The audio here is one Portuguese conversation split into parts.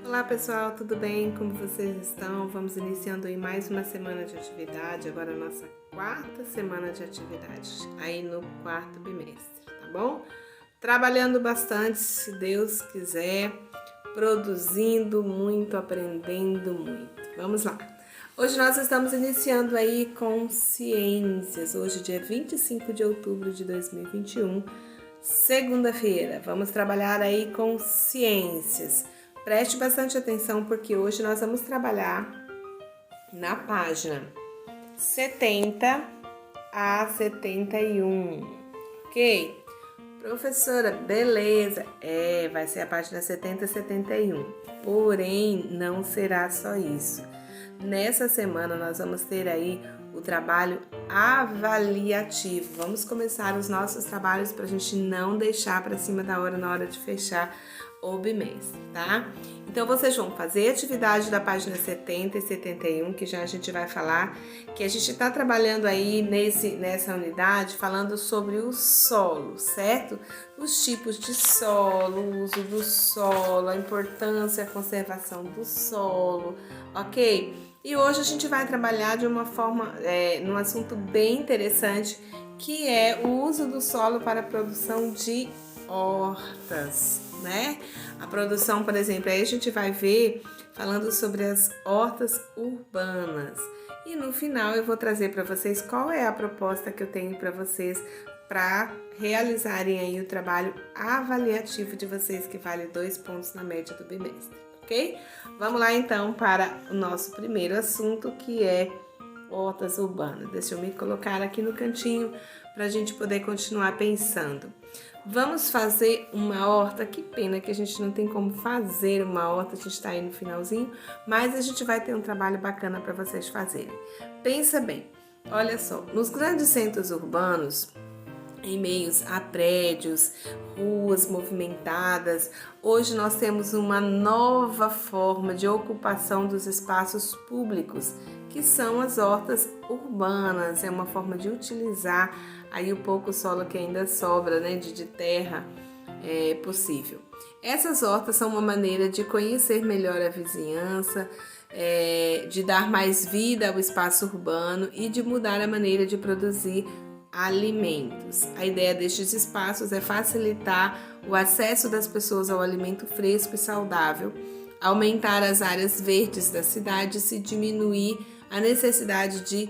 Olá pessoal, tudo bem? Como vocês estão? Vamos iniciando aí mais uma semana de atividade, agora a nossa quarta semana de atividade, aí no quarto bimestre, tá bom? Trabalhando bastante, se Deus quiser, produzindo muito, aprendendo muito. Vamos lá! Hoje nós estamos iniciando aí com ciências, hoje dia 25 de outubro de 2021, segunda-feira. Vamos trabalhar aí com ciências. Preste bastante atenção porque hoje nós vamos trabalhar na página 70 a 71, ok? Professora, beleza, vai ser a página 70 a 71, porém não será só isso. Nessa semana nós vamos ter aí o trabalho avaliativo. Vamos começar os nossos trabalhos para a gente não deixar para cima da hora na hora de fechar o bimestre, tá? Então vocês vão fazer a atividade da página 70 e 71, que já a gente vai falar, que a gente está trabalhando aí nessa unidade, falando sobre o solo, certo? Os tipos de solo, o uso do solo, a importância e a conservação do solo, ok? E hoje a gente vai trabalhar de uma forma, num assunto bem interessante, que é o uso do solo para a produção de hortas, né? A produção, por exemplo, aí a gente vai ver falando sobre as hortas urbanas. E no final eu vou trazer para vocês qual é a proposta que eu tenho para vocês para realizarem aí o trabalho avaliativo de vocês, que vale 2 pontos na média do bimestre, ok? Vamos lá então para o nosso primeiro assunto, que é hortas urbanas. Deixa eu me colocar aqui no cantinho para a gente poder continuar pensando. Vamos fazer uma horta, que pena que a gente não tem como fazer uma horta, a gente está aí no finalzinho, mas a gente vai ter um trabalho bacana para vocês fazerem. Pensa bem, olha só, nos grandes centros urbanos, em meios a prédios, ruas movimentadas, hoje nós temos uma nova forma de ocupação dos espaços públicos, que são as hortas urbanas. É uma forma de utilizar aí o pouco solo que ainda sobra, né, de terra possível. Essas hortas são uma maneira de conhecer melhor a vizinhança, de dar mais vida ao espaço urbano e de mudar a maneira de produzir alimentos. A ideia destes espaços é facilitar o acesso das pessoas ao alimento fresco e saudável, aumentar as áreas verdes das cidades e diminuir a necessidade de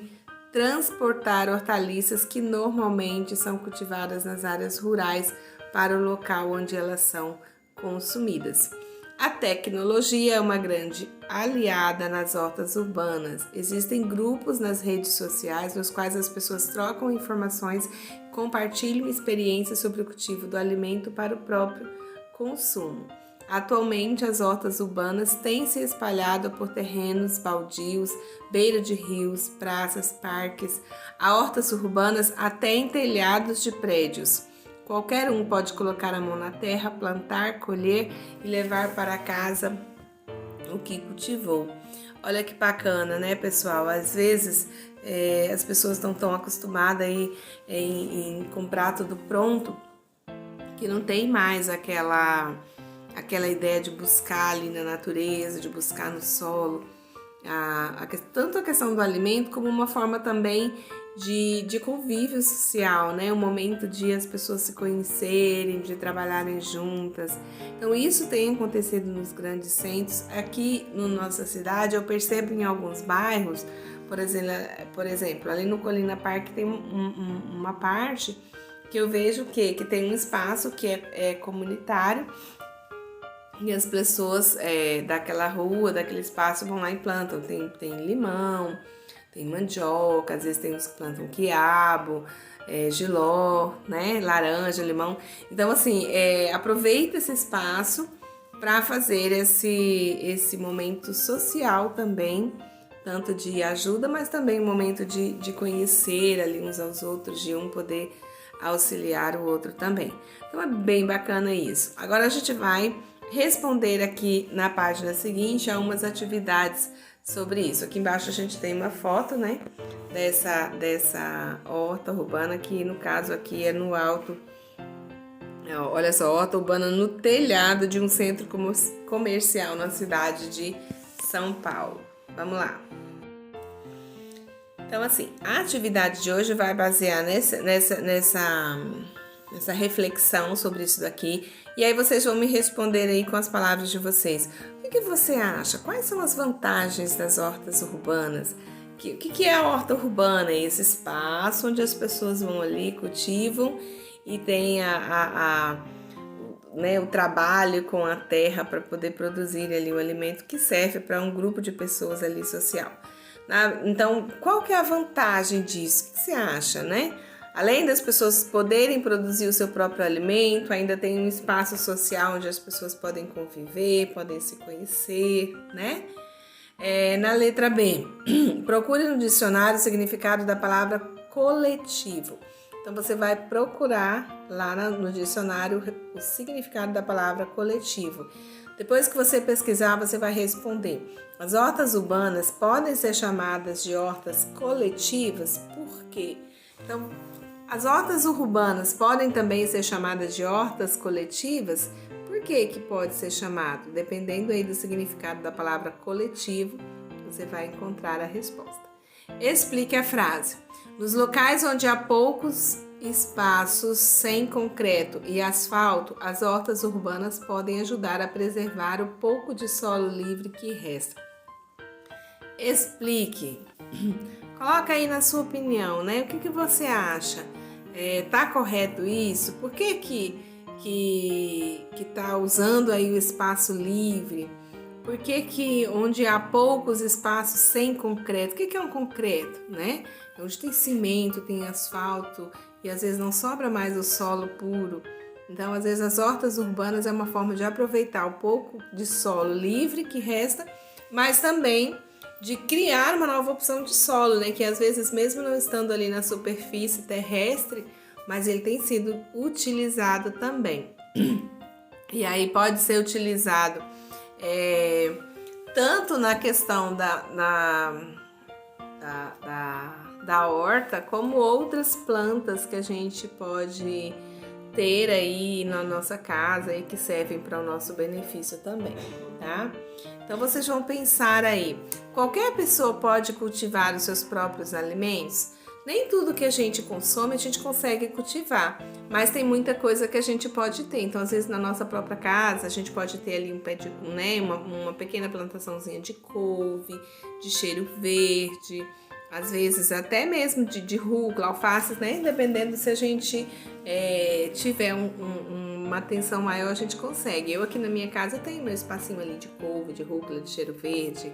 transportar hortaliças que normalmente são cultivadas nas áreas rurais para o local onde elas são consumidas. A tecnologia é uma grande aliada nas hortas urbanas. Existem grupos nas redes sociais nos quais as pessoas trocam informações, compartilham experiências sobre o cultivo do alimento para o próprio consumo. Atualmente, as hortas urbanas têm se espalhado por terrenos baldios, beira de rios, praças, parques. Há hortas urbanas até em telhados de prédios. Qualquer um pode colocar a mão na terra, plantar, colher e levar para casa o que cultivou. Olha que bacana, né, pessoal? Às vezes as pessoas estão tão acostumadas aí, em comprar tudo pronto, que não tem mais aquela ideia de buscar ali na natureza, de buscar no solo, tanto a questão do alimento como uma forma também de convívio social, né? Um momento de as pessoas se conhecerem, de trabalharem juntas. Então isso tem acontecido nos grandes centros. Aqui na nossa cidade eu percebo em alguns bairros, por exemplo, ali no Colina Park tem uma parte que eu vejo que tem um espaço que é comunitário, e as pessoas daquela rua, daquele espaço vão lá e plantam. Tem limão, tem mandioca, às vezes tem uns que plantam quiabo, jiló, né? Laranja, limão. Então, assim, aproveita esse espaço para fazer esse momento social também, tanto de ajuda, mas também um momento de conhecer ali uns aos outros, de um poder auxiliar o outro também. Então, é bem bacana isso. Agora a gente vai responder aqui na página seguinte a umas atividades sobre isso. Aqui embaixo a gente tem uma foto, né, dessa horta urbana, que no caso aqui é no alto Olha só, horta urbana no telhado de um centro comercial na cidade de São Paulo. Vamos lá. Então, assim, a atividade de hoje vai basear nessa reflexão sobre isso daqui. E aí vocês vão me responder aí com as palavras de vocês. O que você acha? Quais são as vantagens das hortas urbanas? O que é a horta urbana? É esse espaço onde as pessoas vão ali, cultivam e tem o trabalho com a terra para poder produzir ali o alimento que serve para um grupo de pessoas ali social. Então, qual que é a vantagem disso? O que você acha, né? Além das pessoas poderem produzir o seu próprio alimento, ainda tem um espaço social onde as pessoas podem conviver, podem se conhecer, né? Na letra B, procure no dicionário o significado da palavra coletivo. Então, você vai procurar lá no dicionário o significado da palavra coletivo. Depois que você pesquisar, você vai responder. As hortas urbanas podem ser chamadas de hortas coletivas, por quê? Então, as hortas urbanas podem também ser chamadas de hortas coletivas, por que pode ser chamado? Dependendo aí do significado da palavra coletivo, você vai encontrar a resposta. Explique a frase. Nos locais onde há poucos espaços sem concreto e asfalto, as hortas urbanas podem ajudar a preservar o pouco de solo livre que resta. Explique. Coloca aí na sua opinião, né? O que você acha? Tá correto isso? Por que tá usando aí o espaço livre? Por que onde há poucos espaços sem concreto? O que é um concreto, né? Onde tem cimento, tem asfalto e às vezes não sobra mais o solo puro. Então, às vezes as hortas urbanas é uma forma de aproveitar o pouco de solo livre que resta, mas também de criar uma nova opção de solo, né? Que às vezes mesmo não estando ali na superfície terrestre, mas ele tem sido utilizado também. E aí pode ser utilizado tanto na questão da horta, como outras plantas que a gente pode ter aí na nossa casa e que servem para o nosso benefício também, tá? Então vocês vão pensar aí, qualquer pessoa pode cultivar os seus próprios alimentos? Nem tudo que a gente consome a gente consegue cultivar, mas tem muita coisa que a gente pode ter. Então, às vezes, na nossa própria casa, a gente pode ter ali uma pequena plantaçãozinha de couve, de cheiro verde, às vezes até mesmo de rúcula, alface, né? Dependendo se a gente tiver uma atenção maior, a gente consegue. Eu aqui na minha casa tenho meu espacinho ali de couve, de rúcula, de cheiro verde,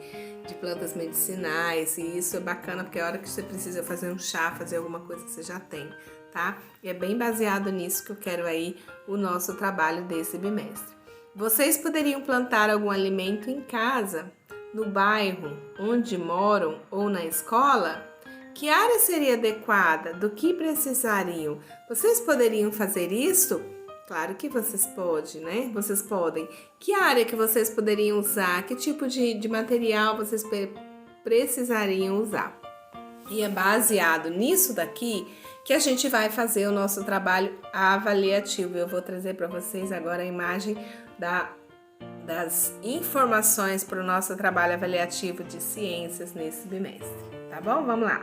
de plantas medicinais, e isso é bacana porque a hora que você precisa fazer um chá, fazer alguma coisa, você já tem, tá? E é bem baseado nisso que eu quero aí o nosso trabalho desse bimestre. Vocês poderiam plantar algum alimento em casa, no bairro onde moram ou na escola? Que área seria adequada? Do que precisariam? Vocês poderiam fazer isso? Claro que vocês podem, né? Vocês podem. Que área que vocês poderiam usar? Que tipo de material vocês precisariam usar? E é baseado nisso daqui que a gente vai fazer o nosso trabalho avaliativo. Eu vou trazer para vocês agora a imagem das informações para o nosso trabalho avaliativo de ciências nesse bimestre, tá bom? Vamos lá.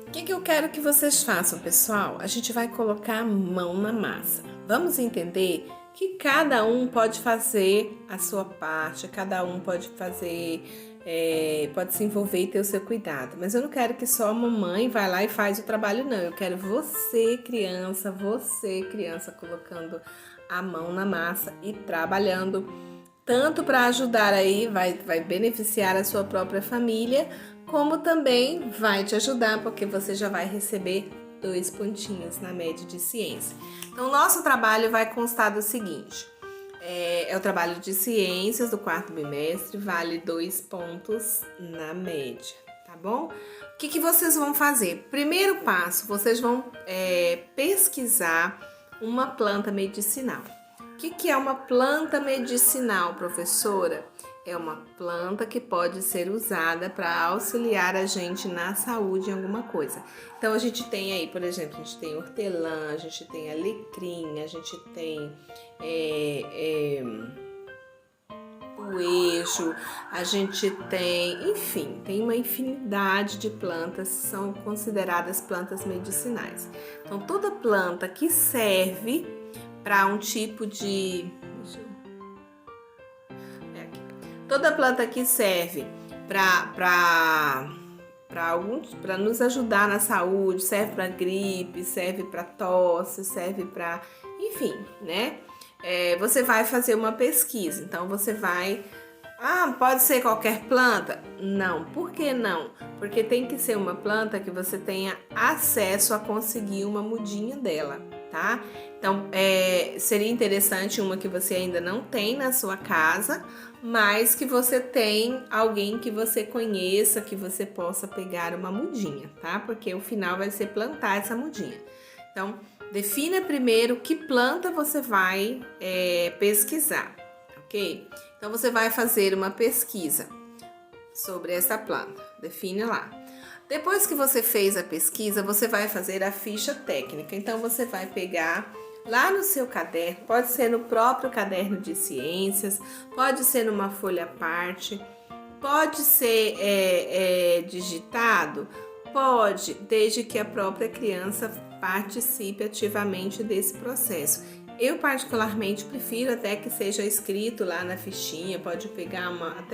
O que eu quero que vocês façam, pessoal? A gente vai colocar a mão na massa. Vamos entender que cada um pode fazer a sua parte, cada um pode fazer, pode se envolver e ter o seu cuidado. Mas eu não quero que só a mamãe vá lá e faz o trabalho, não. Eu quero você, criança, colocando a mão na massa e trabalhando, tanto para ajudar aí, vai beneficiar a sua própria família, como também vai te ajudar, porque você já vai receber 2 pontinhos na média de ciência. Então, o nosso trabalho vai constar do seguinte, é o trabalho de ciências do 4º bimestre, vale 2 pontos na média, tá bom? O que vocês vão fazer? Primeiro passo, vocês vão pesquisar uma planta medicinal. O que é uma planta medicinal, professora? é uma planta que pode ser usada para auxiliar a gente na saúde em alguma coisa. Então a gente tem aí, por exemplo, a gente tem hortelã, a gente tem alecrim, a gente tem poejo, a gente tem, enfim, tem uma infinidade de plantas que são consideradas plantas medicinais. Então toda planta que serve para um tipo de... Toda planta que serve para nos ajudar na saúde, serve para gripe, serve para tosse, serve para, enfim, né? Você vai fazer uma pesquisa, então você vai... pode ser qualquer planta? Não, por que não? Porque tem que ser uma planta que você tenha acesso a conseguir uma mudinha dela, tá? Então, seria interessante uma que você ainda não tem na sua casa, mas que você tem alguém que você conheça, que você possa pegar uma mudinha, tá? Porque o final vai ser plantar essa mudinha. Então, defina primeiro que planta você vai pesquisar, ok? Então, você vai fazer uma pesquisa sobre essa planta, define lá. Depois que você fez a pesquisa, você vai fazer a ficha técnica. Então, você vai pegar lá no seu caderno, pode ser no próprio caderno de ciências, pode ser numa folha à parte, pode ser digitado, pode, desde que a própria criança participe ativamente desse processo. Eu particularmente prefiro até que seja escrito lá na fichinha, pode pegar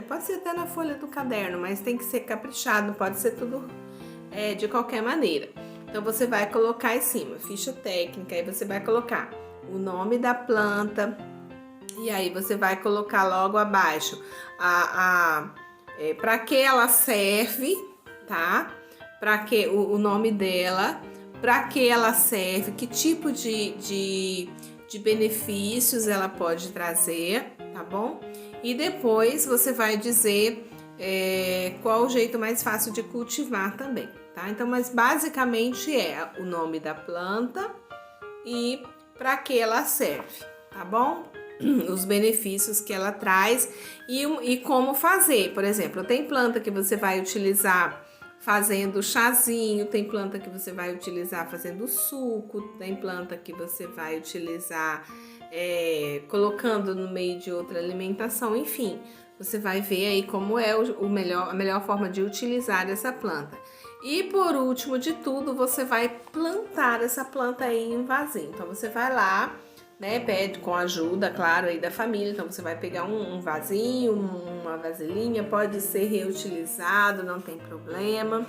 pode ser até na folha do caderno, mas tem que ser caprichado, pode ser tudo de qualquer maneira. Então você vai colocar em cima, ficha técnica, aí você vai colocar o nome da planta e aí você vai colocar logo abaixo para que ela serve, tá? Para que o nome dela, para que ela serve, que tipo de benefícios ela pode trazer, tá bom? E depois você vai dizer qual o jeito mais fácil de cultivar também, tá? Então, mas basicamente é o nome da planta e para que ela serve, tá bom? Os benefícios que ela traz e como fazer. Por exemplo, tem planta que você vai utilizar fazendo chazinho, tem planta que você vai utilizar fazendo suco, tem planta que você vai utilizar colocando no meio de outra alimentação, enfim. Você vai ver aí como é a melhor forma de utilizar essa planta. E por último de tudo, você vai plantar essa planta aí em um vasinho. Então você vai lá, né, pede com a ajuda, claro, aí da família. Então você vai pegar um vasinho, uma vasilhinha, pode ser reutilizado, não tem problema.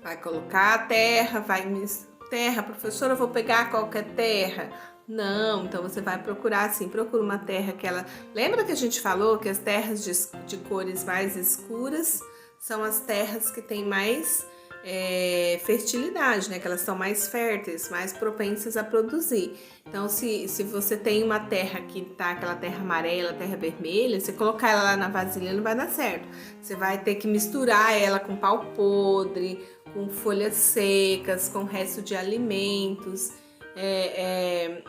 Vai colocar a terra, terra, professora, eu vou pegar qualquer terra. Não, então você vai procurar assim, procura uma terra que ela... Lembra que a gente falou que as terras de cores mais escuras são as terras que têm mais fertilidade, né? Que elas são mais férteis, mais propensas a produzir. Então, se você tem uma terra que tá aquela terra amarela, terra vermelha, você colocar ela lá na vasilha não vai dar certo. Você vai ter que misturar ela com pau podre, com folhas secas, com resto de alimentos...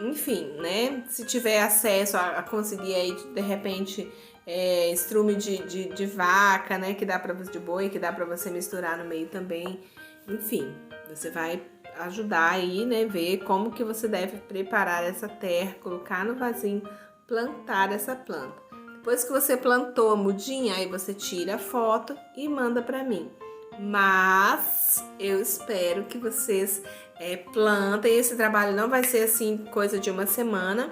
enfim, né? Se tiver acesso a conseguir aí, de repente, estrume de vaca, né? Que dá para de boi, que dá para você misturar no meio também. Enfim, você vai ajudar aí, né? Ver como que você deve preparar essa terra, colocar no vasinho, plantar essa planta. Depois que você plantou a mudinha, aí você tira a foto e manda para mim. Mas eu espero que vocês plantem. Esse trabalho não vai ser assim coisa de uma semana.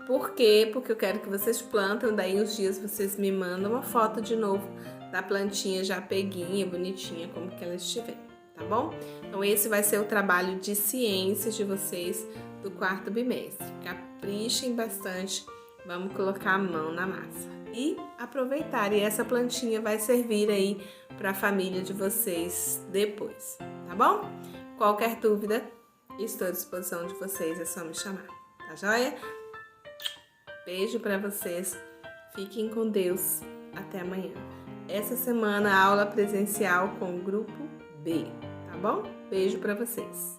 Por quê? Porque eu quero que vocês plantem, daí uns dias vocês me mandam uma foto de novo da plantinha já peguinha, bonitinha, como que ela estiver, tá bom? Então esse vai ser o trabalho de ciências de vocês do quarto bimestre. Caprichem bastante, vamos colocar a mão na massa e aproveitar. E essa plantinha vai servir aí para a família de vocês depois, tá bom? Qualquer dúvida, estou à disposição de vocês, é só me chamar, tá joia? Beijo para vocês, fiquem com Deus, até amanhã. Essa semana aula presencial com o grupo B, tá bom? Beijo para vocês.